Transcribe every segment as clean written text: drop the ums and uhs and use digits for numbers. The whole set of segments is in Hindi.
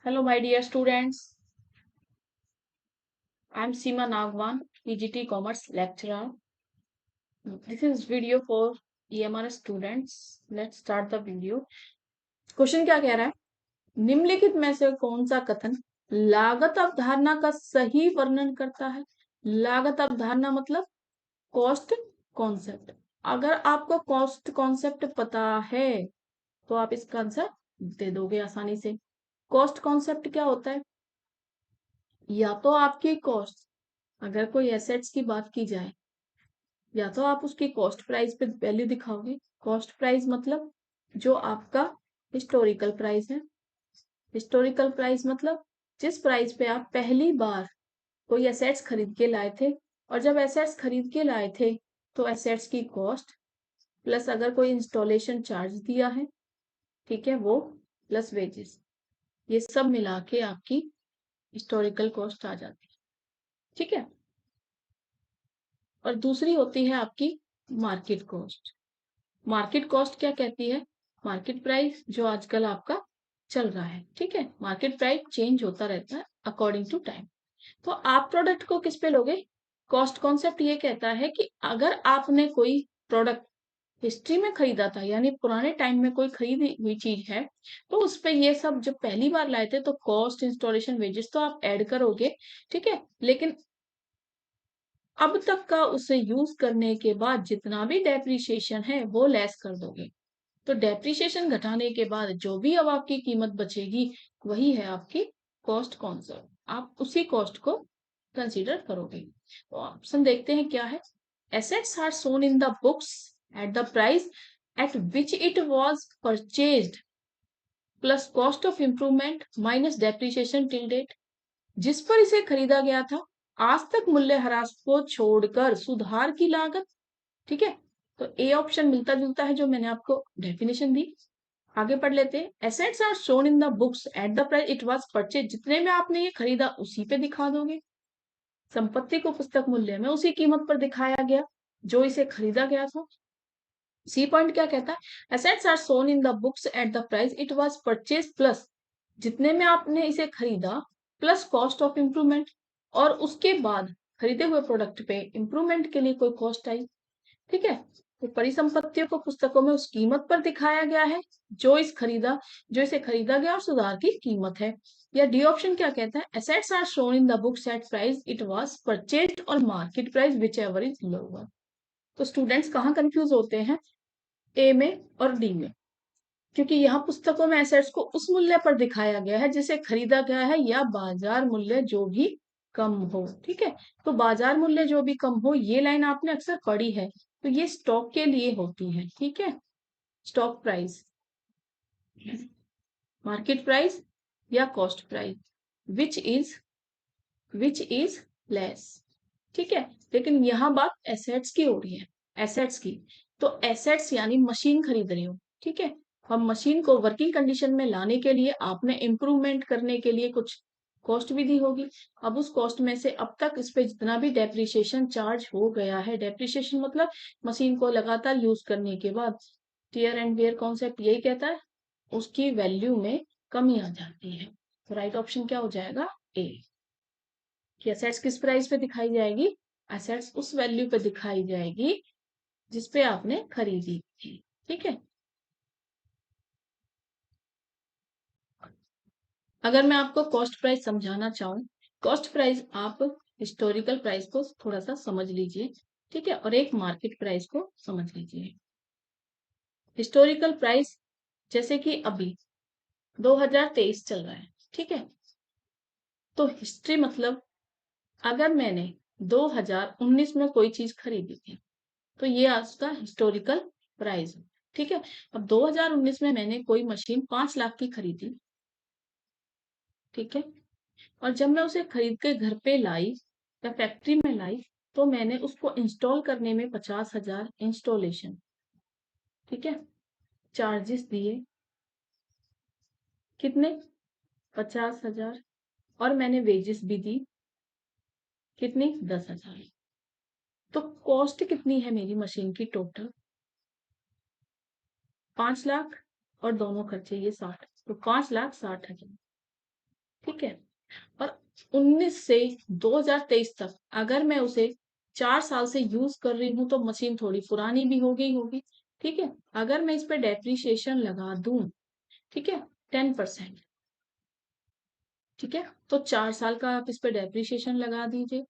Hello, my dear students. I am Seema Nagwan, PGT Commerce lecturer. This is video for EMR students. Let's start the video. Question क्या कह रहा है? निम्नलिखित में से कौन सा कथन लागत अवधारणा का सही वर्णन करता है? लागत अवधारणा मतलब कॉस्ट कॉन्सेप्ट। अगर आपको कॉस्ट कॉन्सेप्ट पता है तो आप इसका आंसर दे दोगे आसानी से। कॉस्ट कॉन्सेप्ट क्या होता है? या तो आपकी कॉस्ट, अगर कोई एसेट्स की बात की जाए, या तो आप उसकी कॉस्ट प्राइस पे वैल्यू दिखाओगे। कॉस्ट प्राइस मतलब जो आपका हिस्टोरिकल प्राइस है। हिस्टोरिकल प्राइस मतलब जिस प्राइस पे आप पहली बार कोई एसेट्स खरीद के लाए थे, और जब एसेट्स खरीद के लाए थे तो एसेट्स की कॉस्ट प्लस अगर कोई इंस्टॉलेशन चार्ज दिया है, ठीक है, वो प्लस वेजेस, ये सब मिला के आपकी हिस्टोरिकल कॉस्ट आ जाती है। ठीक है। और दूसरी होती है आपकी मार्केट कॉस्ट। मार्केट कॉस्ट क्या कहती है? मार्केट प्राइस जो आजकल आपका चल रहा है। ठीक है, मार्केट प्राइस चेंज होता रहता है अकॉर्डिंग टू टाइम। तो आप प्रोडक्ट को किस पे लोगे? कॉस्ट कॉन्सेप्ट ये कहता है कि अगर आपने कोई प्रोडक्ट हिस्ट्री में खरीदा था, यानी पुराने टाइम में कोई खरीदी हुई चीज है, तो उस पे ये सब जब पहली बार लाए थे तो कॉस्ट, इंस्टॉलेशन, वेजेस तो आप ऐड करोगे। ठीक है, लेकिन अब तक का उसे यूज करने के बाद जितना भी डेप्रिसिएशन है वो लेस कर दोगे। तो डेप्रिसिएशन घटाने के बाद जो भी अब आपकी कीमत बचेगी वही है आपकी कॉस्ट कॉन्सेप्ट। आप उसी कॉस्ट को कंसीडर करोगे। तो ऑप्शन देखते हैं क्या है। Assets are shown in the books at the price at which it was purchased plus cost of improvement minus depreciation till date. जिस पर इसे खरीदा गया था आज तक मूल्यह्रास को छोड़कर सुधार की लागत। ठीक है, तो ए ऑप्शन मिलता जुलता है जो मैंने आपको डेफिनेशन दी। आगे पढ़ लेते हैं। Assets are shown in the books at the price it was purchase, जितने में आपने ये खरीदा उसी पे दिखा दोगे। संपत्ति को पुस्तक मूल्य में उसी कीमत पर दिखाया गया जो इसे खरीदा गया था। सी पॉइंट क्या कहता है? Assets are shown in the books at the price it was purchase plus, जितने में आपने इसे खरीदा प्लस कॉस्ट ऑफ इम्प्रूवमेंट, और उसके बाद खरीदे हुए प्रोडक्ट पे इम्प्रूवमेंट के लिए कोई कॉस्ट आई। ठीक है, तो परिसंपत्तियों को पुस्तकों में उस कीमत पर दिखाया गया है जो इसे खरीदा गया और सुधार की कीमत है। या डी ऑप्शन क्या कहता है? Assets are shown in the books at price it was purchased और market price which ever is lower. तो स्टूडेंट्स कहाँ कंफ्यूज होते हैं? ए में और डी में, क्योंकि यहाँ पुस्तकों में एसेट्स को उस मूल्य पर दिखाया गया है जिसे खरीदा गया है, या बाजार मूल्य जो भी कम हो। ठीक है, तो बाजार मूल्य जो भी कम हो, ये लाइन आपने अक्सर पढ़ी है, तो ये स्टॉक के लिए होती है। ठीक है, स्टॉक प्राइस, मार्केट प्राइस या cost price, which is less. ठीक है, लेकिन यहाँ बात एसेट्स की हो रही है, एसेट्स की। तो एसेट्स यानी मशीन खरीद रही हो। ठीक है, हम मशीन को वर्किंग कंडीशन में लाने के लिए आपने इम्प्रूवमेंट करने के लिए कुछ कॉस्ट भी दी होगी। अब उस कॉस्ट में से अब तक इस पे जितना भी डेप्रिसिएशन चार्ज हो गया है, डेप्रिसिएशन मतलब मशीन को लगातार यूज करने के बाद टियर एंड वेयर कॉन्सेप्ट यही कहता है, उसकी वैल्यू में कमी आ जाती है। तो राइट ऑप्शन क्या हो जाएगा? ए, कि एसेट्स किस प्राइस पे दिखाई जाएगी? एसेट्स उस वैल्यू पे दिखाई जाएगी जिसपे आपने खरीदी थी। ठीक है, अगर मैं आपको कॉस्ट प्राइस समझाना चाहूँ, कॉस्ट प्राइस आप हिस्टोरिकल प्राइस को थोड़ा सा समझ लीजिए। ठीक है, और एक मार्केट प्राइस को समझ लीजिए। हिस्टोरिकल प्राइस जैसे कि अभी 2023 चल रहा है। ठीक है, तो हिस्ट्री मतलब अगर मैंने 2019 में कोई चीज खरीदी थी तो ये उसका हिस्टोरिकल प्राइस है। ठीक है, अब 2019 में मैंने कोई मशीन 5 लाख की खरीदी। ठीक है, और जब मैं उसे खरीद के घर पे लाई या फैक्ट्री में लाई तो मैंने उसको इंस्टॉल करने में 50,000 इंस्टॉलेशन, ठीक है, चार्जेस दिए। कितने? 50,000। और मैंने वेजेस भी दी। कितनी? 10,000। तो कॉस्ट कितनी है मेरी मशीन की टोटल? 5 लाख, और दोनों खर्चे ये 60, तो 5,60,000। 2019 से 2023 तक अगर मैं उसे 4 साल से यूज कर रही हूँ तो मशीन थोड़ी पुरानी भी होगी। ठीक है, अगर मैं इस पे डेप्रिसिएशन लगा दूं, ठीक है, 10%, ठीक है, तो 4 साल का आप इस पे डेप्रिसिएशन लगा दीजिए।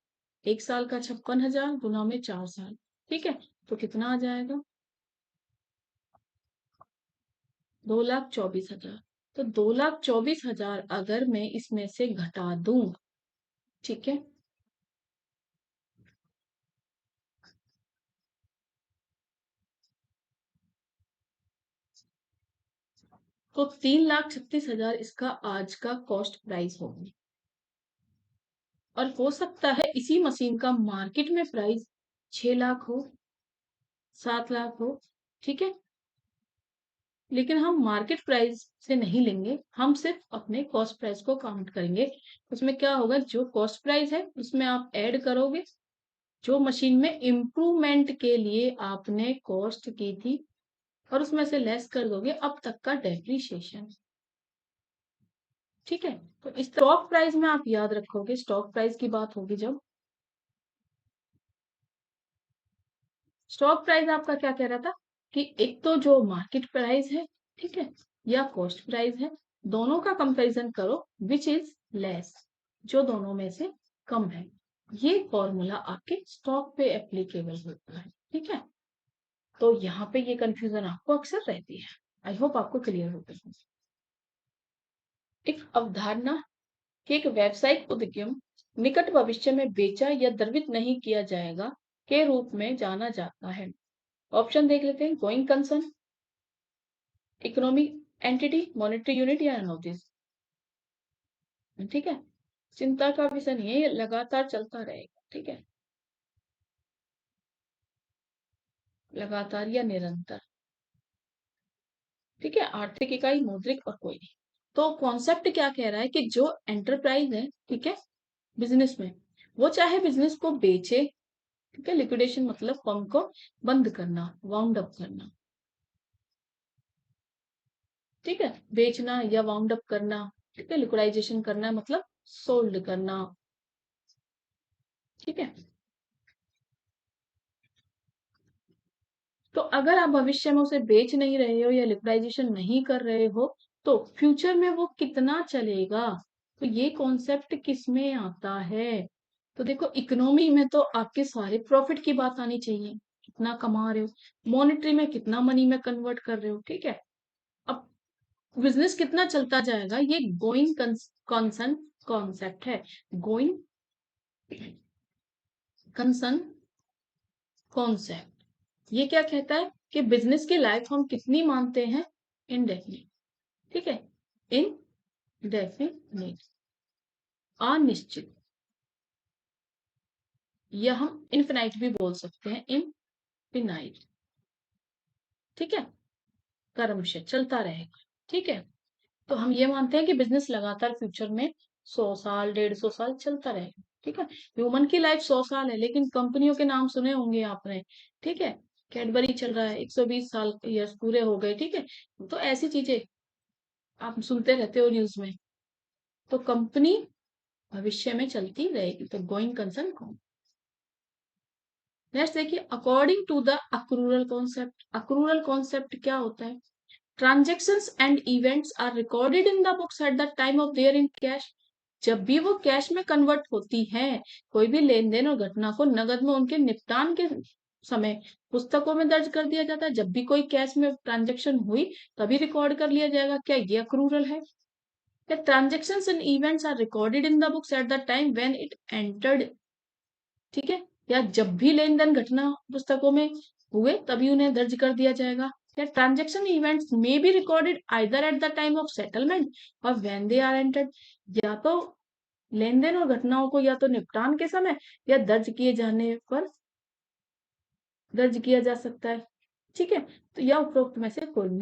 1 साल का 56,000 गुना में 4 साल, ठीक है, तो कितना आ जाएगा? 2,24,000। तो 2,24,000 अगर मैं इसमें से घटा दूं, ठीक है, तो 3,36,000 इसका आज का कॉस्ट प्राइस होगी। और हो सकता है इसी मशीन का मार्केट में प्राइस 6 लाख हो, 7 लाख हो, ठीक है, लेकिन हम मार्केट प्राइस से नहीं लेंगे, हम सिर्फ अपने कॉस्ट प्राइस को काउंट करेंगे। उसमें क्या होगा, जो कॉस्ट प्राइस है उसमें आप ऐड करोगे जो मशीन में इम्प्रूवमेंट के लिए आपने कॉस्ट की थी, और उसमें से लेस कर दोगे अब तक का डेप्रीशिएशन। ठीक है, तो स्टॉक प्राइस में आप याद रखोगे, स्टॉक प्राइस की बात होगी जब, स्टॉक प्राइस आपका क्या कह रहा था कि एक तो जो मार्केट प्राइस है, ठीक है, या कॉस्ट प्राइस है, दोनों का कंपैरिजन करो विच इज लेस, जो दोनों में से कम है। ये फॉर्मूला आपके स्टॉक पे एप्लीकेबल होता है। ठीक है, तो यहाँ पे ये कंफ्यूजन आपको अक्सर रहती है। आई होप आपको क्लियर हो गया। एक अवधारणा कि एक व्यावसायिक उद्यम निकट भविष्य में बेचा या द्रवित नहीं किया जाएगा के रूप में जाना जाता है। ऑप्शन देख लेते हैं, going concern, economic entity, monetary unit या नोटिस। ठीक है, चिंता का विषय नहीं है, ये लगातार चलता रहेगा। ठीक है, लगातार या निरंतर। ठीक है, आर्थिक इकाई, मौद्रिक और कोई नहीं। तो कॉन्सेप्ट क्या कह रहा है कि जो एंटरप्राइज है, ठीक है, बिजनेस में, वो चाहे बिजनेस को बेचे, ठीक है, लिक्विडेशन मतलब फर्म को बंद करना, वाउंड अप करना, ठीक है, बेचना या वाउंड अप करना, ठीक है, लिक्विडाइजेशन करना मतलब सोल्ड करना। ठीक है, तो अगर आप भविष्य में उसे बेच नहीं रहे हो या लिक्विडाइजेशन नहीं कर रहे हो तो फ्यूचर में वो कितना चलेगा, तो ये कॉन्सेप्ट किस में आता है? तो देखो, इकोनॉमी में तो आपके सारे प्रॉफिट की बात आनी चाहिए, कितना कमा रहे हो, मॉनेटरी में कितना मनी में कन्वर्ट कर रहे हो, ठीक है, अब बिजनेस कितना चलता जाएगा, ये गोइंग कंसर्न कॉन्सेप्ट है। गोइंग कंसर्न कॉन्सेप्ट ये क्या कहता है कि बिजनेस की लाइफ हम कितनी मानते हैं, इनडेफिनिट, ठीक है, इनडेफिनिट, अनिश्चित, या हम इनफिनाइट भी बोल सकते हैं, इनफिनाइट, ठीक है, कर्मशः चलता रहेगा। ठीक है, तो हम ये मानते हैं कि बिजनेस लगातार फ्यूचर में 100 साल 150 साल चलता रहेगा। ठीक है, ह्यूमन की लाइफ 100 साल है, लेकिन कंपनियों के नाम सुने होंगे आपने, ठीक है, कैडबरी चल रहा है 120 साल ईयर्स पूरे हो गए, ठीक है, तो ऐसी चीजें आप सुनते रहते हो न्यूज में। तो कंपनी भविष्य में चलती रहेगी, तो गोइंग कंसर्न कौन। नेक्स्ट देखिए, according to the accrual concept, accrual concept क्या होता है, transactions and events are recorded in the books at the time of their in cash, जब भी वो कैश में कन्वर्ट होती है, कोई भी लेन देन और घटना को नगद में उनके निपटान के समय पुस्तकों में दर्ज कर दिया जाता है। जब भी कोई कैश में ट्रांजेक्शन हुई तभी रिकॉर्ड कर लिया जाएगा, क्या ये अक्रूरल है? Transactions and events are recorded in the books at the time when it entered, ठीक है, या जब भी लेन देन घटना पुस्तकों में हुए तभी उन्हें दर्ज कर दिया जाएगा। या ट्रांजेक्शन इवेंट्स में be recorded either eight the time of settlement और व्हेन दे आर एंटर्ड, या तो लेन देन और घटनाओं को या तो निपटान के समय या दर्ज किए जाने पर दर्ज किया जा सकता है। ठीक है, तो या उपरोक्त में से कोई नहीं।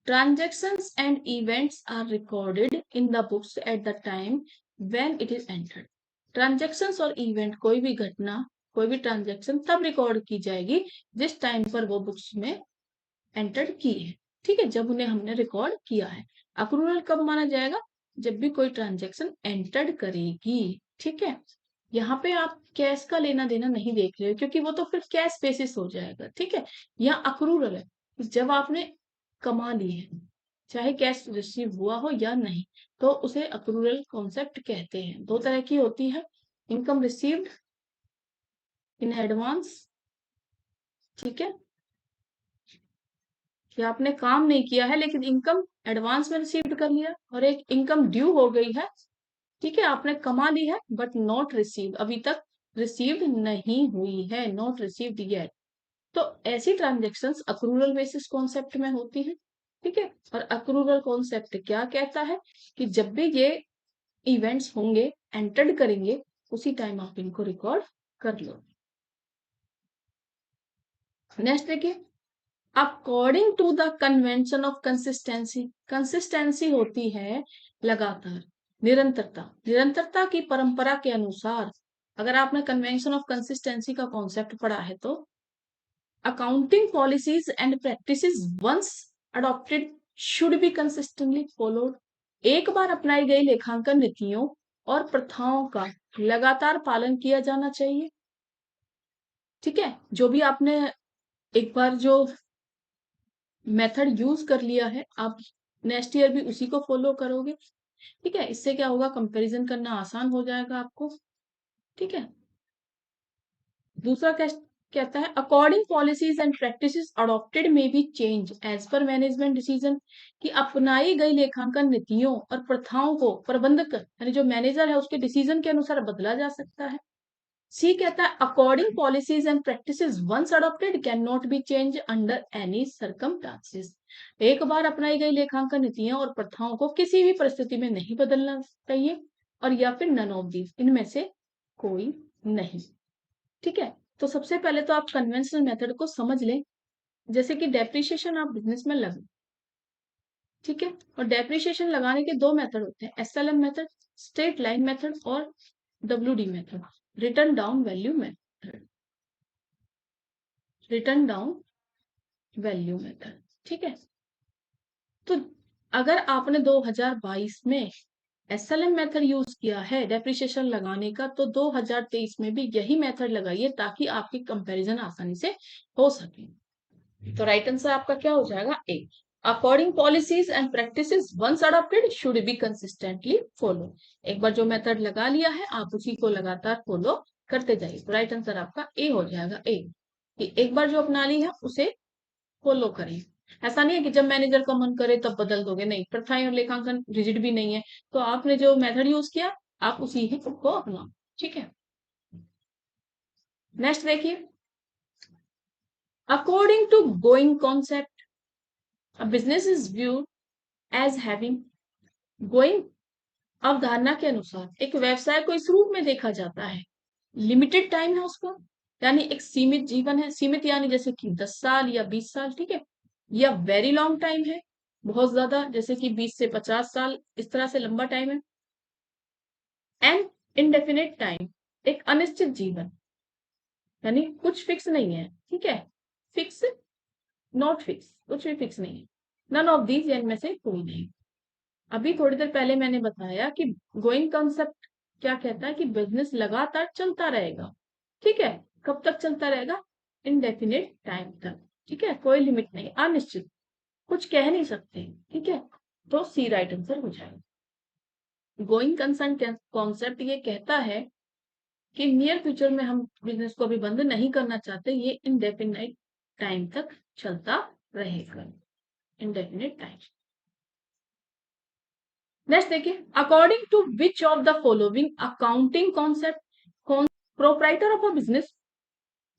Transactions and events are recorded in the books at the time when it is entered. Transactions और event, कोई भी घटना, कोई भी ट्रांजेक्शन तब रिकॉर्ड की जाएगी जिस टाइम पर वो बुक्स में एंटर की है। ठीक है, जब उन्हें हमने रिकॉर्ड किया है। अक्रूरल कब माना जाएगा? जब भी कोई ट्रांजेक्शन एंटर्ड करेगी। ठीक है, यहाँ पे आप कैश का लेना देना नहीं देख रहे हो, क्योंकि वो तो फिर कैश बेसिस हो जाएगा। ठीक है, यहाँ अक्रूरल है जब आपने कमा ली है, चाहे कैश रिसीव हुआ हो या नहीं, तो उसे अक्रूरल कॉन्सेप्ट कहते हैं। दो तरह की होती है, इनकम रिसीव्ड इन एडवांस, ठीक है, कि आपने काम नहीं किया है लेकिन इनकम एडवांस में रिसीव्ड कर लिया, और एक इनकम ड्यू हो गई है। ठीक है, आपने कमा ली है बट नॉट रिसीव्ड, अभी तक रिसीव्ड नहीं हुई है, नॉट रिसीव्ड येट। तो ऐसी ट्रांजेक्शन्स अक्रूरल बेसिस कॉन्सेप्ट में होती है। ठीक है, और अक्रूरल कॉन्सेप्ट क्या कहता है कि जब भी ये इवेंट्स होंगे, एंटर्ड करेंगे, उसी टाइम आप इनको रिकॉर्ड कर लो। नेक्स्ट देखिए, according to the convention of consistency. Consistency होती है लगातार, निरंतरता, निरंतरता की परंपरा के अनुसार। अगर आपने कन्वेंशन ऑफ कंसिस्टेंसी का कॉन्सेप्ट पढ़ा है तो accounting policies and practices once adopted should be consistently followed. एक बार अपनाई गई लेखांकन नीतियों और प्रथाओं का लगातार पालन किया जाना चाहिए। ठीक है, जो भी आपने एक बार जो मेथड यूज कर लिया है, आप नेक्स्ट ईयर भी उसी को फॉलो करोगे। ठीक है, इससे क्या होगा, कंपैरिजन करना आसान हो जाएगा आपको। ठीक है, दूसरा कहता है according policies and practices adopted में बी चेंज एज पर मैनेजमेंट डिसीजन, कि अपनाई गई लेखांकन नीतियों और प्रथाओं को प्रबंधक यानी जो मैनेजर है उसके डिसीजन के अनुसार बदला जा सकता है। सी कहता है according policies and practices once adopted can not be change under any circumstances. एक बार अपनाई गई लेखांकन नीतियां और प्रथाओं को किसी भी परिस्थिति में नहीं बदलना चाहिए, और या फिर नन ऑफ दीज, इनमें से कोई नहीं। ठीक है, तो सबसे पहले तो आप कन्वेंशनल मेथड को समझ लें। जैसे कि डेप्रिसिएशन आप बिजनेस में लगे, ठीक है, और डेप्रिसिएशन लगाने के दो मेथड होते हैं, SLM method, straight line method, और WD method, return down value method, return down value method. ठीक है, तो अगर आपने 2022 में एसएलएम मेथड यूज किया है डेप्रिसिएशन लगाने का, तो 2023 में भी यही मेथड लगाइए ताकि आपकी कंपैरिजन आसानी से हो सके। तो राइट आंसर आपका क्या हो जाएगा, A. According policies and practices once adopted should be consistently follow. एक बार जो मेथड लगा लिया है आप उसी को लगातार फॉलो करते जाइए। तो राइट आंसर आपका ए हो जाएगा, ए, कि एक बार जो अपना ली है उसे फॉलो करें। ऐसा नहीं है कि जब मैनेजर का मन करे तब बदल दोगे, नहीं, प्रथाएं और लेखांकन रिजिड भी नहीं है, तो आपने जो मेथड यूज किया आप उसी ही को अपनाओ। ठीक है, नेक्स्ट देखिए, according to going concept a business is viewed as having going अवधारणा के अनुसार एक व्यवसाय को इस रूप में देखा जाता है, लिमिटेड टाइम है उसका, यानी एक सीमित जीवन है, सीमित यानी जैसे कि 10 साल या 20 साल, ठीक है, या वेरी लॉन्ग टाइम है, बहुत ज्यादा, जैसे कि 20 से 50 साल, इस तरह से लंबा टाइम है। एंड इनडेफिनेट टाइम, एक अनिश्चित जीवन, यानी कुछ फिक्स नहीं है। ठीक है, फिक्स, नॉट फिक्स, कुछ भी फिक्स नहीं है, नन ऑफ दीज, इनमें से कोई नहीं। अभी थोड़ी देर पहले मैंने बताया कि गोइंग कंसेप्ट क्या कहता है कि बिजनेस लगातार चलता रहेगा। ठीक है, कब तक चलता रहेगा, इनडेफिनेट टाइम तक। ठीक है, कोई लिमिट नहीं, अनिश्चित, कुछ कह नहीं सकते। ठीक है, तो सी राइट आंसर हो जाएगा। गोइंग कंसर्न कॉन्सेप्ट ये कहता है कि नियर फ्यूचर में हम बिजनेस को अभी बंद नहीं करना चाहते, ये इनडेफिनेट टाइम तक चलता रहेगा, इनडेफिनेट टाइम। नेक्स्ट देखिए, according to which of the following accounting concept proprietor of a business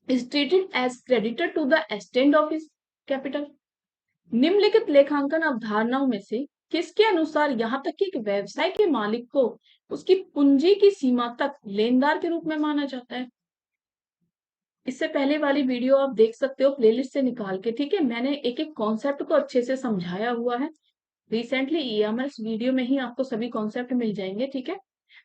is treated as creditor to the extent of his capital. निम्नलिखित लेखांकन अवधारणाओं में से किसके अनुसार यहाँ तक कि एक व्यवसाय के मालिक को उसकी पूंजी की सीमा तक लेनदार के रूप में माना जाता है। इससे पहले वाली वीडियो आप देख सकते हो प्लेलिस्ट से निकाल के। ठीक है, मैंने एक एक कॉन्सेप्ट को अच्छे से समझाया हुआ है, रिसेंटली ईएमएस वीडियो में ही आपको सभी कॉन्सेप्ट मिल जाएंगे। ठीक है,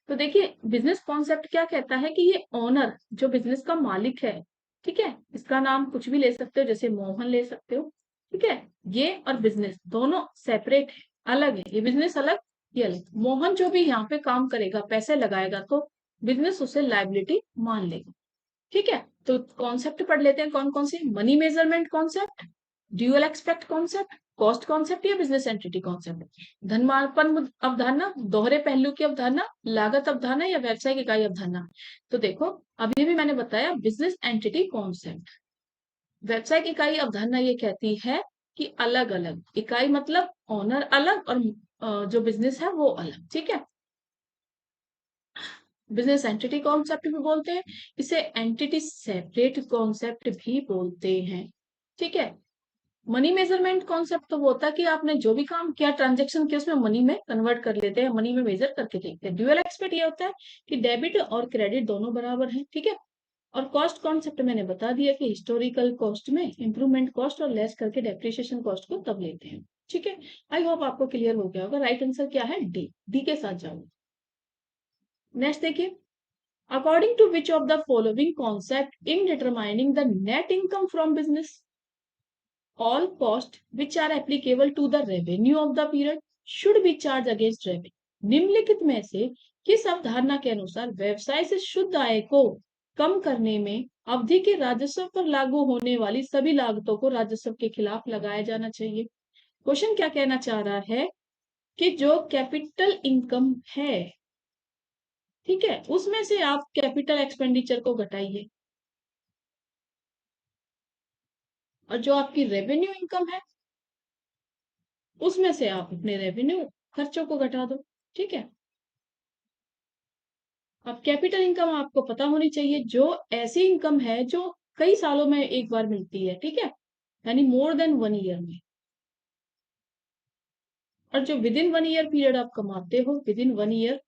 तो देखिए बिजनेस कॉन्सेप्ट क्या कहता है कि ये ओनर जो बिजनेस का मालिक है, ठीक है, इसका नाम कुछ भी ले सकते हो, जैसे मोहन ले सकते हो, ठीक है, ये और बिजनेस दोनों सेपरेट है, अलग है। ये बिजनेस अलग, ये अलग। मोहन जो भी यहाँ पे काम करेगा, पैसे लगाएगा, तो बिजनेस उसे लायबिलिटी मान लेगा। ठीक है, तो कॉन्सेप्ट पढ़ लेते हैं कौन कौन से। Money measurement concept, dual expect concept, cost concept या बिजनेस एंटिटी कॉन्सेप्ट, धनमापन अवधारणा, दोहरे पहलू की अवधारणा, लागत अवधारणा या व्यवसायिक इकाई अवधारणा। तो देखो, अभी भी मैंने बताया बिजनेस एंटिटी कॉन्सेप्ट। व्यवसायिक इकाई अवधारणा ये कहती है कि अलग अलग इकाई, मतलब ओनर अलग और जो बिजनेस है वो अलग। ठीक है, बिजनेस एंटिटी कॉन्सेप्ट भी बोलते हैं, इसे एंटिटी सेपरेट कॉन्सेप्ट भी बोलते हैं। ठीक है, मनी मेजरमेंट कॉन्सेप्ट तो वो होता है कि आपने जो भी काम किया, ट्रांजेक्शन किया, उसमें मनी में कन्वर्ट कर लेते हैं, मनी में मेजर करके देखते हैं। ड्यूअल एक्सपेक्ट ये होता है कि डेबिट और क्रेडिट दोनों बराबर है। ठीक है, और कॉस्ट कॉन्सेप्ट मैंने बता दिया कि हिस्टोरिकल कॉस्ट में इंप्रूवमेंट कॉस्ट और लेस करके डेप्रिसिएशन कॉस्ट को तब लेते हैं। ठीक है, आई होप आपको क्लियर हो गया होगा। राइट आंसर क्या है? डी। डी के साथ जाओ। नेक्स्ट देखिए, according to which of the following concept in determining the net income from business, all costs which are applicable to the revenue of the period should be charged against revenue। निम्नलिखित में से किस अवधारणा के अनुसार व्यवसाय से शुद्ध आय को कम करने में अवधि के राजस्व पर लागू होने वाली सभी लागतों को राजस्व के खिलाफ लगाया जाना चाहिए? क्वेश्चन क्या कहना चाह रहा है कि जो कैपिटल इनकम है, ठीक है, उसमें से आप कैपिटल एक्सपेंडिचर को घटाइए, और जो आपकी रेवेन्यू इनकम है उसमें से आप अपने रेवेन्यू खर्चों को घटा दो। ठीक है, अब कैपिटल इनकम आपको पता होनी चाहिए, जो ऐसी इनकम है जो कई सालों में एक बार मिलती है। ठीक है, यानी मोर देन 1 ईयर में, और जो विद इन 1 ईयर पीरियड आप कमाते हो, विद इन 1 ईयर,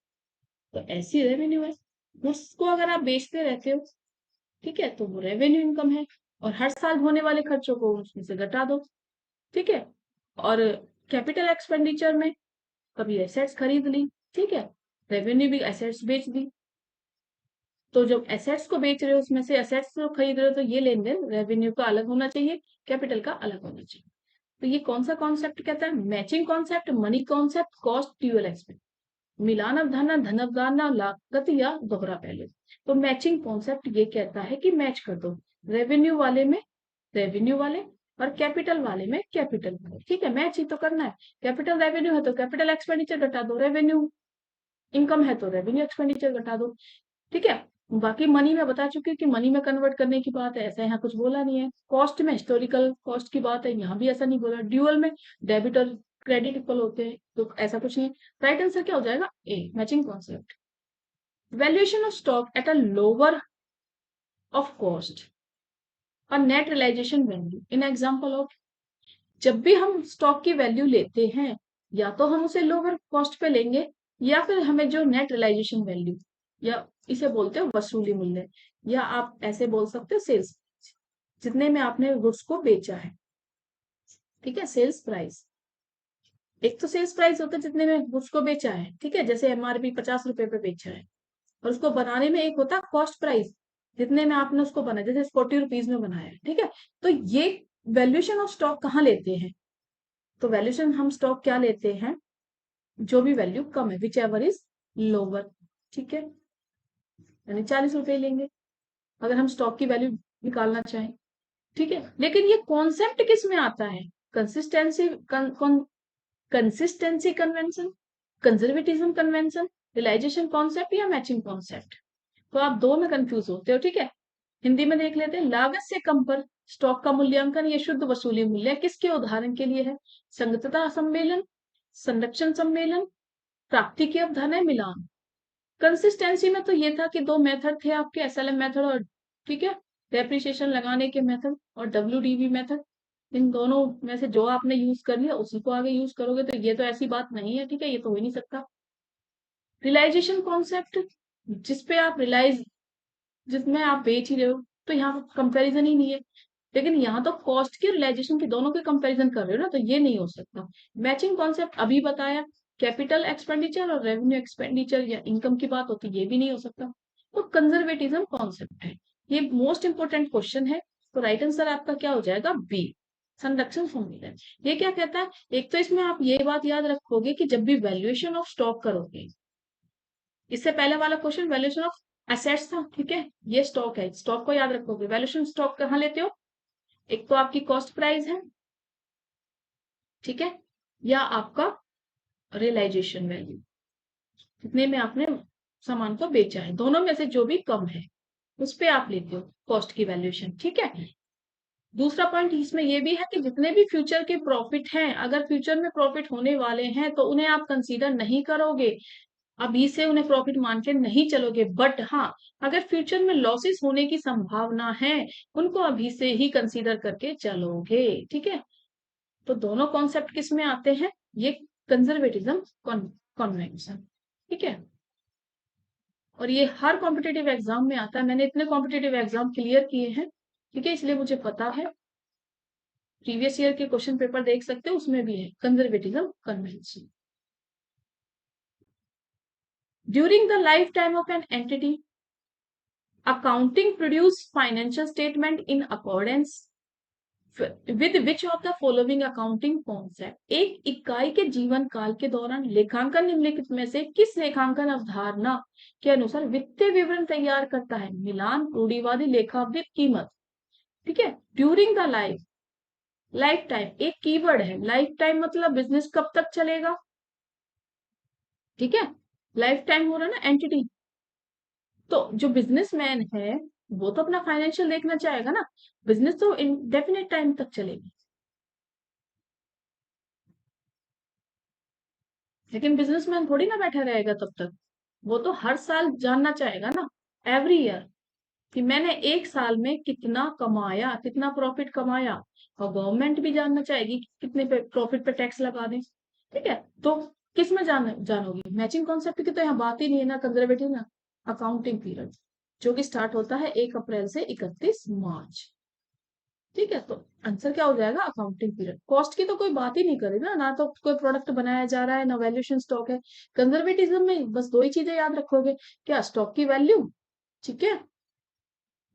तो ऐसी रेवेन्यू है। उसको अगर आप बेचते रहते हो, ठीक है, तो वो रेवेन्यू इनकम है, और हर साल होने वाले खर्चों को उसमें से घटा दो। ठीक है, और कैपिटल एक्सपेंडिचर में कभी एसेट्स खरीद ली, ठीक है, रेवेन्यू भी एसेट्स बेच दी, तो जब एसेट्स को बेच रहे हो उसमें से एसेट्स को खरीद रहे हो, तो ये लेन देन रेवेन्यू का अलग होना चाहिए, कैपिटल का अलग होना चाहिए। तो ये कौन सा कॉन्सेप्ट कहता है? Matching concept, money concept, cost dual aspect, मिलान अवधारणा, धन अवधारणा, लागत या दोहरा पहलू। तो मैचिंग कॉन्सेप्ट ये कहता है कि मैच कर दो, रेवेन्यू वाले में रेवेन्यू वाले और कैपिटल वाले में कैपिटल वाले। ठीक है, मैच ही तो करना है। कैपिटल रेवेन्यू है तो कैपिटल एक्सपेंडिचर घटा दो, रेवेन्यू इनकम है तो रेवेन्यू एक्सपेंडिचर घटा दो। ठीक है, बाकी मनी में बता चुकी कि मनी में कन्वर्ट करने की बात है, ऐसा यहाँ कुछ बोला नहीं है। कॉस्ट में हिस्टोरिकल कॉस्ट की बात है, यहाँ भी ऐसा नहीं बोला। ड्यूअल में डेबिट और क्रेडिट इक्वल होते हैं, तो ऐसा कुछ नहीं। राइट आंसर क्या हो जाएगा? A, matching concept. Valuation of stock at a lower of cost और net realisation value in example of, जब भी हम स्टॉक की वैल्यू लेते हैं, या तो हम उसे लोअर कॉस्ट पे लेंगे, या फिर हमें जो नेट रियलाइजेशन वैल्यू, या इसे बोलते हो वसूली मूल्य, या आप ऐसे बोल सकते हो सेल्स, जितने में आपने गुड्स को बेचा है। ठीक है, सेल्स प्राइस, एक तो सेल्स प्राइस होता है जितने में गुड्स को बेचा है, ठीक है, जैसे एमआरपी 50 रुपए पे बेचा है, और उसको बनाने में एक होता है कॉस्ट प्राइस, जितने में आपने उसको बनाया, जैसे 40 रुपीज में बनाया है। ठीक है, तो ये वैल्यूएशन ऑफ स्टॉक कहाँ लेते हैं? तो वैल्यूएशन हम स्टॉक क्या लेते हैं? जो भी वैल्यू कम है, विच एवर इज लोअर। ठीक है, यानी 40 रुपए लेंगे अगर हम स्टॉक की वैल्यू निकालना चाहें। ठीक है, लेकिन ये कॉन्सेप्ट किस में आता है? Consistency consistency convention, conservatism convention, realization concept या मैचिंग कॉन्सेप्ट। तो आप दो में कंफ्यूज होते हो। ठीक है, हिंदी में देख लेते हैं। लागत से कम पर स्टॉक का मूल्यांकन, ये शुद्ध वसूली मूल्य किसके उदाहरण के लिए है? संगतता सम्मेलन, संरक्षण सम्मेलन, प्राप्ति की अवधारणा है, मिलान। कंसिस्टेंसी में तो ये था कि दो मेथड थे आपके, एसएलएम मेथड और, ठीक है, डेप्रिसिएशन लगाने के मेथड और डब्ल्यूडीवी मेथड। इन दोनों में से जो आपने यूज कर लिया उसी को आगे यूज करोगे, तो ये तो ऐसी बात नहीं है। ठीक है, ये तो हो ही नहीं सकता। रियलाइजेशन कॉन्सेप्ट, जिसपे आप रियलाइज, जिसमें आप बेच ही रहे हो, तो यहाँ कंपैरिजन ही नहीं है। लेकिन यहाँ तो कॉस्ट की रियलाइजेशन की दोनों के कंपैरिजन कर रहे हो ना, तो ये नहीं हो सकता। मैचिंग कॉन्सेप्ट अभी बताया, कैपिटल एक्सपेंडिचर और रेवेन्यू एक्सपेंडिचर या इनकम की बात होती, ये भी नहीं हो सकता। तो कंजर्वेटिज्म कॉन्सेप्ट है, ये मोस्ट इंपोर्टेंट क्वेश्चन है। तो राइट आंसर आपका क्या हो जाएगा? बी। संरक्षण फॉर्मूला है। ये क्या कहता है? एक तो इसमें आप ये बात याद रखोगे कि जब भी वैल्यूएशन ऑफ स्टॉक करोगे, इससे पहले वाला क्वेश्चन वैल्यूएशन ऑफ एसेट्स था, ठीक है, ये स्टॉक है, स्टॉक को याद रखोगे। वैल्यूएशन स्टॉक कहाँ लेते हो? एक तो आपकी कॉस्ट प्राइस है, ठीक है, या आपका रियलाइजेशन वैल्यू, कितने में आपने सामान को बेचा है, दोनों में से जो भी कम है उस पे आप लेते हो कॉस्ट की वैल्यूएशन, ठीक है। दूसरा पॉइंट इसमें ये भी है कि जितने भी फ्यूचर के प्रॉफिट हैं, अगर फ्यूचर में प्रॉफिट होने वाले हैं तो उन्हें आप कंसीडर नहीं करोगे, अभी से उन्हें प्रॉफिट मान के नहीं चलोगे। बट हाँ, अगर फ्यूचर में लॉसेस होने की संभावना है, उनको अभी से ही कंसीडर करके चलोगे, ठीक है। तो दोनों कॉन्सेप्ट किस में आते हैं? ये कंजर्वेटिज्म, कॉन्वेंशन, ठीक है। और ये हर कॉम्पिटेटिव एग्जाम में आता है, मैंने इतने कॉम्पिटेटिव एग्जाम क्लियर किए हैं, ठीक है, इसलिए मुझे पता है। प्रीवियस ईयर के क्वेश्चन पेपर देख सकते हो, उसमें भी है conservatism convention. During the life time of an entity, accounting produce financial statement in accordance with which of the following accounting concept. एक इकाई के जीवन काल के दौरान लेखांकन निम्नलिखित में से किस लेखांकन अवधारणा के अनुसार वित्तीय विवरण तैयार करता है? मिलान, रूढ़िवादी, लेखाविद, कीमत, ठीक है। ड्यूरिंग द लाइफ टाइम एक कीवर्ड है, लाइफ टाइम मतलब बिजनेस कब तक चलेगा, ठीक है। लाइफ टाइम हो रहा है ना एंटिटी, तो जो बिजनेसमैन है वो तो अपना फाइनेंशियल देखना चाहेगा ना, बिजनेस तो इंडेफिनिट टाइम तक चलेगी, लेकिन बिजनेसमैन थोड़ी ना बैठा रहेगा तब तक, वो तो हर साल जानना चाहेगा ना, एवरी ईयर, कि मैंने एक साल में कितना कमाया, कितना प्रॉफिट कमाया। और गवर्नमेंट भी जानना चाहेगी कि कितने पे प्रॉफिट पे टैक्स लगा दें, ठीक है। तो किस में जानोगी? मैचिंग कॉन्सेप्ट की तो यहाँ बात ही नहीं है ना, कंजर्वेटिव ना। अकाउंटिंग पीरियड जो कि स्टार्ट होता है 1 अप्रैल से 31 मार्च, ठीक है। तो आंसर क्या हो जाएगा? Accounting period. कॉस्ट की तो कोई बात ही नहीं करी ना, ना तो कोई प्रोडक्ट बनाया जा रहा है, ना वैल्यूएशन स्टॉक है। कंजर्वेटिज्म में बस दो ही चीजें याद रखोगे, क्या? स्टॉक की वैल्यू, ठीक है,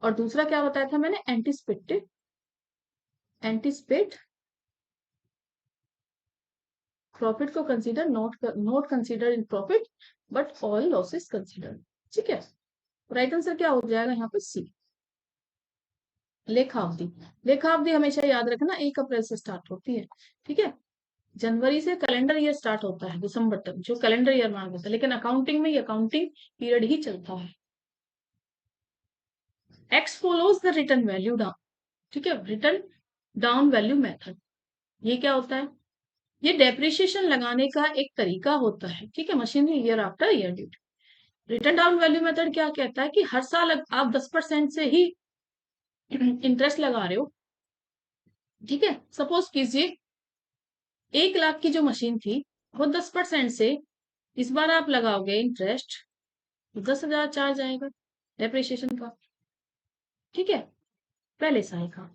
और दूसरा क्या बताया था मैंने? एंटिसिपेट प्रॉफिट को consider, not consider in profit but all losses consider, ठीक है। राइट आंसर क्या हो जाएगा यहाँ पे? सी, लेखावधि। लेखावधि हमेशा याद रखना 1 अप्रैल से स्टार्ट होती है, ठीक है। जनवरी से कैलेंडर ईयर स्टार्ट होता है दिसंबर तक, जो कैलेंडर ईयर माना जाता है, लेकिन अकाउंटिंग में ये अकाउंटिंग पीरियड ही चलता है। X follows the return value down, ठीक है, रिटर्न डाउन वैल्यू मेथड। ये क्या होता है? ये डेप्रिसिएशन लगाने का एक तरीका होता है, ठीक है, machinery year after year duty. Return down value method क्या कहता है कि हर साल आप 10% से ही इंटरेस्ट लगा रहे हो, ठीक है। सपोज कीजिए 1 लाख की जो मशीन थी, वो 10% से इस बार आप लगाओगे इंटरेस्ट, 10,000 चार्ज आएगा डेप्रिसिएशन का, ठीक है, पहले साल का।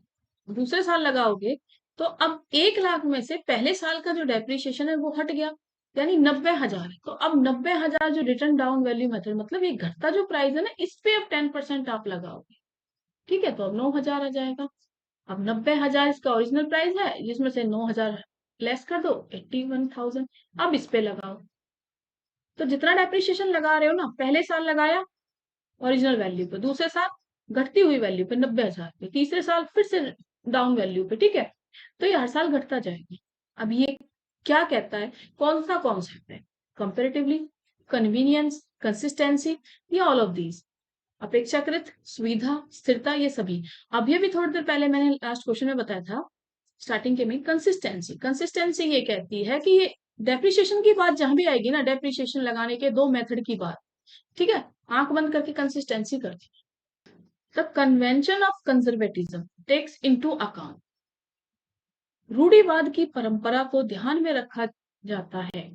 दूसरे साल लगाओगे तो अब 1 लाख में से पहले साल का जो डेप्रिसिएशन है वो हट गया, यानी 90,000 है। तो अब 90,000 जो रिटर्न डाउन वैल्यू मेथड, मतलब ये घटता जो प्राइस है ना, इस पे अब 10% आप लगाओगे, ठीक है, तो अब 9,000 आ जाएगा। अब 90,000 इसका ओरिजिनल प्राइस है, जिसमें से 9,000 लेस कर दो, 81,000। अब इस पे लगाओ, तो जितना डेप्रिसिएशन लगा रहे हो ना, पहले साल लगाया ओरिजिनल वैल्यू पे, दूसरे साल घटती हुई वैल्यू पे 90,000 पे, तीसरे साल फिर से डाउन वैल्यू पे, ठीक है। तो ये हर साल घटता जाएगा। अब ये क्या कहता है? कौन सा कॉन्सेप्ट है? कंपेरेटिवली, कन्वीनियंस, कंसिस्टेंसी, या ऑल ऑफ दीज? अपेक्षाकृत, सुविधा, स्थिरता, ये सभी। अभी अभी थोड़ी देर पहले मैंने लास्ट क्वेश्चन में बताया था स्टार्टिंग के में, कंसिस्टेंसी। कंसिस्टेंसी ये कहती है कि ये डेप्रिसिएशन की बात जहां भी आएगी ना, डेप्रिसिएशन लगाने के दो मेथड की बात, ठीक है, आंख बंद करके कंसिस्टेंसी करती है। The convention of conservatism takes into account, रूढ़िवाद की परंपरा को ध्यान में रखा जाता है।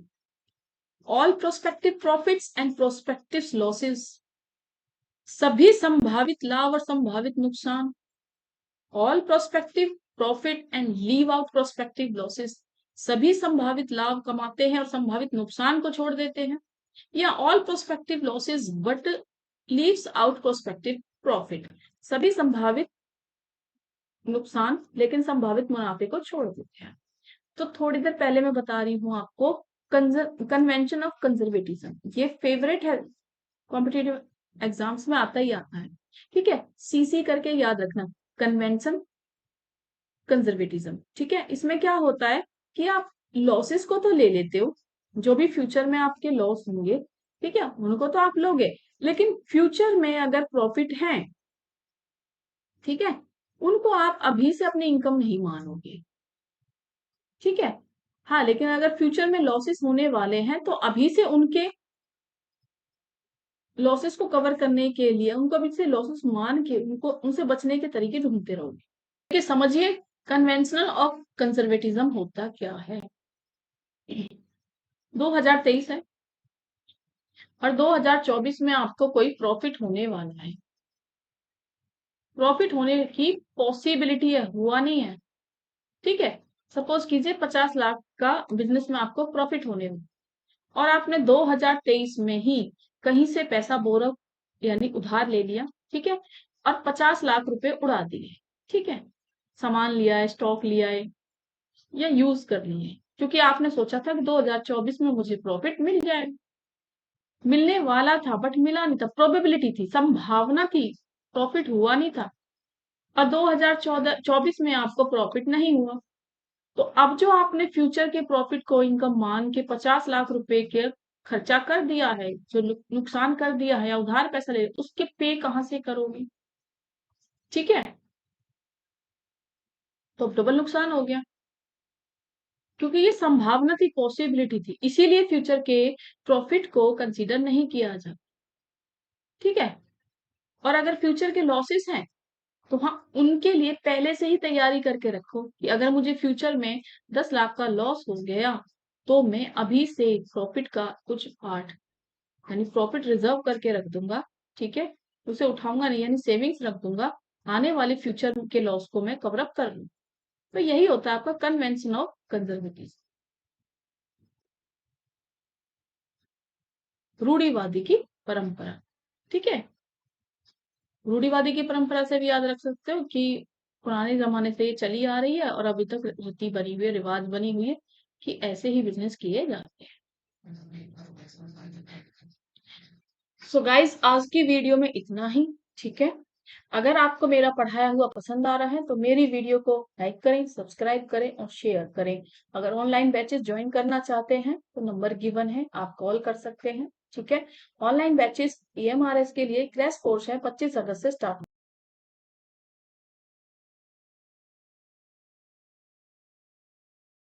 All prospective profits and prospective losses, सभी संभावित लाभ और संभावित नुकसान। All prospective profit and leave out prospective losses, सभी संभावित लाभ कमाते हैं और संभावित नुकसान को छोड़ देते हैं। या all prospective losses but leaves out prospective profit, सभी संभावित नुकसान लेकिन संभावित मुनाफे को छोड़ देते हैं। तो थोड़ी देर पहले मैं बता रही हूँ आपको कन्वेंशन ऑफ कंजर्वेटिज्म, ये फेवरेट है, कॉम्पिटेटिव एग्जाम्स में आता ही आता है। ठीक है, सीसी करके याद रखना, कन्वेंशन कंजर्वेटिज्म। ठीक है, इसमें क्या होता है कि आप लॉसेस को तो ले लेते हो, जो भी फ्यूचर में आपके लॉस होंगे, ठीक है, उनको तो आप लोगे, लेकिन फ्यूचर में अगर प्रॉफिट है, ठीक है, उनको आप अभी से अपनी इनकम नहीं मानोगे। ठीक है, हाँ, लेकिन अगर फ्यूचर में लॉसेस होने वाले हैं तो अभी से उनके लॉसेस को कवर करने के लिए उनको अभी से लॉसेस मान के उनको उनसे बचने के तरीके ढूंढते रहोगे। ठीक है, समझिए कन्वेंशनल ऑफ कंजर्वेटिज्म होता क्या है। 2023 है और 2024 में आपको कोई प्रॉफिट होने वाला है, प्रॉफिट होने की पॉसिबिलिटी है, हुआ नहीं है। ठीक है, सपोज कीजिए 50 लाख का बिजनेस में आपको प्रॉफिट होने में, और आपने 2023 में ही कहीं से पैसा बोरो यानी उधार ले लिया, ठीक है, और 50 लाख रुपए उड़ा दिए। ठीक है, सामान लिया है, स्टॉक लिया है या यूज कर लिए, क्योंकि आपने सोचा था कि 2024 में मुझे प्रॉफिट मिल जाए, मिलने वाला था बट मिला नहीं था, प्रोबेबिलिटी थी, संभावना थी, प्रॉफिट हुआ नहीं था, और 2024 में आपको प्रॉफिट नहीं हुआ। तो अब जो आपने फ्यूचर के प्रॉफिट को इनकम मान के 50 लाख रुपए के खर्चा कर दिया है, जो नुकसान कर दिया है या उधार पैसा ले, उसके पे कहां से करोगे। ठीक है, तो डबल नुकसान हो गया, क्योंकि ये संभावना थी, पॉसिबिलिटी थी, इसीलिए फ्यूचर के प्रॉफिट को कंसीडर नहीं किया जाता। ठीक है, और अगर फ्यूचर के लॉसेस हैं तो हाँ, उनके लिए पहले से ही तैयारी करके रखो कि अगर मुझे फ्यूचर में 10 लाख का लॉस हो गया तो मैं अभी से प्रॉफिट का कुछ पार्ट यानी प्रॉफिट रिजर्व करके रख दूंगा। ठीक है, उसे उठाऊंगा नहीं, यानी सेविंग्स रख दूंगा, आने वाले फ्यूचर के लॉस को मैं कवर अप कर लूँ। तो यही होता है आपका कन्वेंशन ऑफ कंजर्वेटिव, रूढ़िवादी की परंपरा। ठीक है, रूढ़िवादी की परंपरा से भी याद रख सकते हो कि पुराने जमाने से ये चली आ रही है और अभी तक रीति बनी हुई है, रिवाज बनी हुई है कि ऐसे ही बिजनेस किए जाते हैं। सो गाइस, आज की वीडियो में इतना ही। ठीक है, अगर आपको मेरा पढ़ाया हुआ पसंद आ रहा है तो मेरी वीडियो को लाइक करें, सब्सक्राइब करें और शेयर करें। अगर ऑनलाइन बैचेस ज्वाइन करना चाहते हैं तो नंबर गिवन है, आप कॉल कर सकते हैं। ठीक है, ऑनलाइन बैचेस EMRS के लिए क्रैश कोर्स है, 25 अगस्त से स्टार्ट